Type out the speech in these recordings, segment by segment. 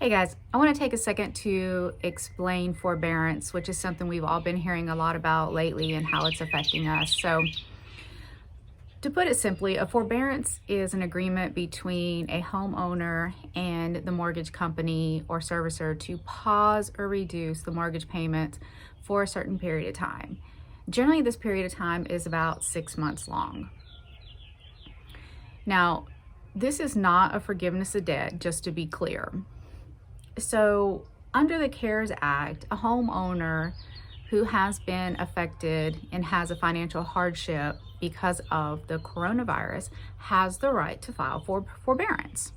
Hey guys, I want to take a second to explain forbearance, which is something we've all been hearing a lot about lately and how it's affecting us. So, to put it simply, a forbearance is an agreement between a homeowner and the mortgage company or servicer to pause or reduce the mortgage payment for a certain period of time. Generally, this period of time is about 6 months long. Now, this is not a forgiveness of debt, just to be clear. So, under the CARES Act, a homeowner who has been affected and has a financial hardship because of the coronavirus has the right to file for forbearance.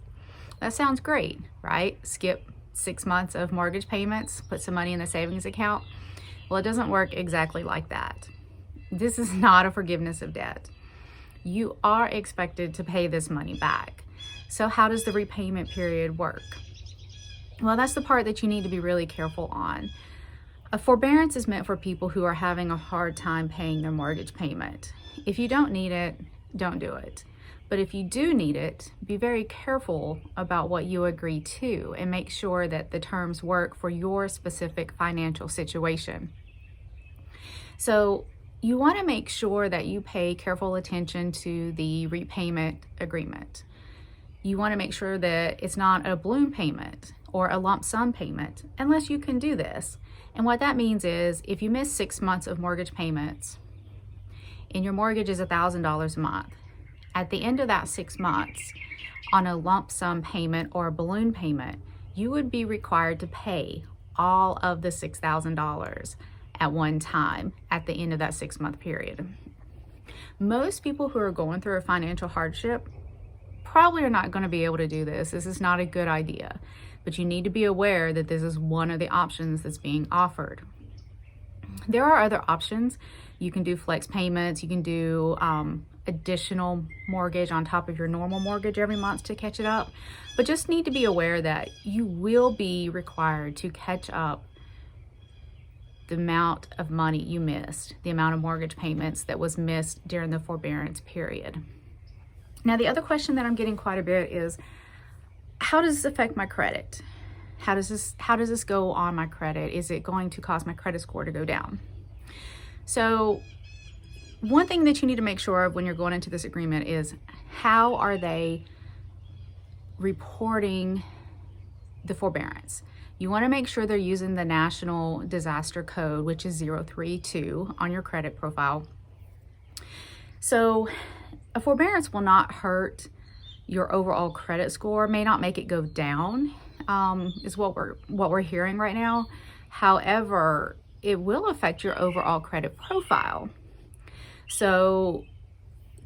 That sounds great, right? Skip 6 months of mortgage payments, put some money in the savings account. Well, it doesn't work exactly like that. This is not a forgiveness of debt. You are expected to pay this money back. So, how does the repayment period work? Well, that's the part that you need to be really careful on. A forbearance is meant for people who are having a hard time paying their mortgage payment. If you don't need it, don't do it. But if you do need it, be very careful about what you agree to and make sure that the terms work for your specific financial situation. So, you want to make sure that you pay careful attention to the repayment agreement. You want to make sure that it's not a balloon payment or a lump sum payment, unless you can do this. And what that means is if you miss 6 months of mortgage payments and your mortgage is $1,000 a month, at the end of that 6 months, on a lump sum payment or a balloon payment, you would be required to pay all of the $6,000 at one time at the end of that 6-month period. Most people who are going through a financial hardship probably are not going to be able to do this. This is not a good idea, but you need to be aware that this is one of the options that's being offered. There are other options. You can do flex payments. You can do additional mortgage on top of your normal mortgage every month to catch it up, but just need to be aware that you will be required to catch up the amount of money you missed, the amount of mortgage payments that was missed during the forbearance period. Now, the other question that I'm getting quite a bit is, how does this affect my credit? How does this go on my credit? Is it going to cause my credit score to go down? So, one thing that you need to make sure of when you're going into this agreement is, how are they reporting the forbearance? You want to make sure they're using the National Disaster Code, which is 032 on your credit profile. So, a forbearance will not hurt your overall credit score, may not make it go down, is what we're hearing right now. However, it will affect your overall credit profile. So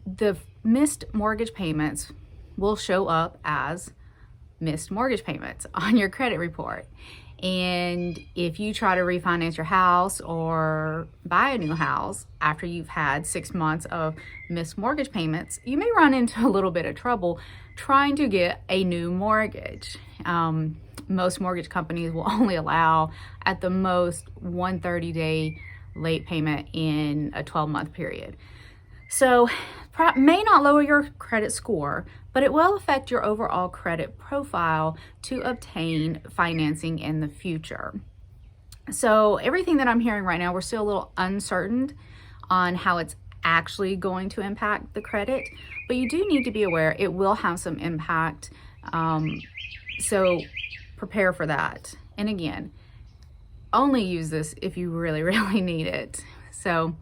the missed mortgage payments will show up as missed mortgage payments on your credit report. And if you try to refinance your house or buy a new house after you've had 6 months of missed mortgage payments, you may run into a little bit of trouble trying to get a new mortgage. Most mortgage companies will only allow at the most 130-day late payment in a 12-month period. So may not lower your credit score, but it will affect your overall credit profile to obtain financing in the future. So everything that I'm hearing right now, we're still a little uncertain on how it's actually going to impact the credit, but you do need to be aware it will have some impact. So prepare for that. And again, only use this if you really, really need it. So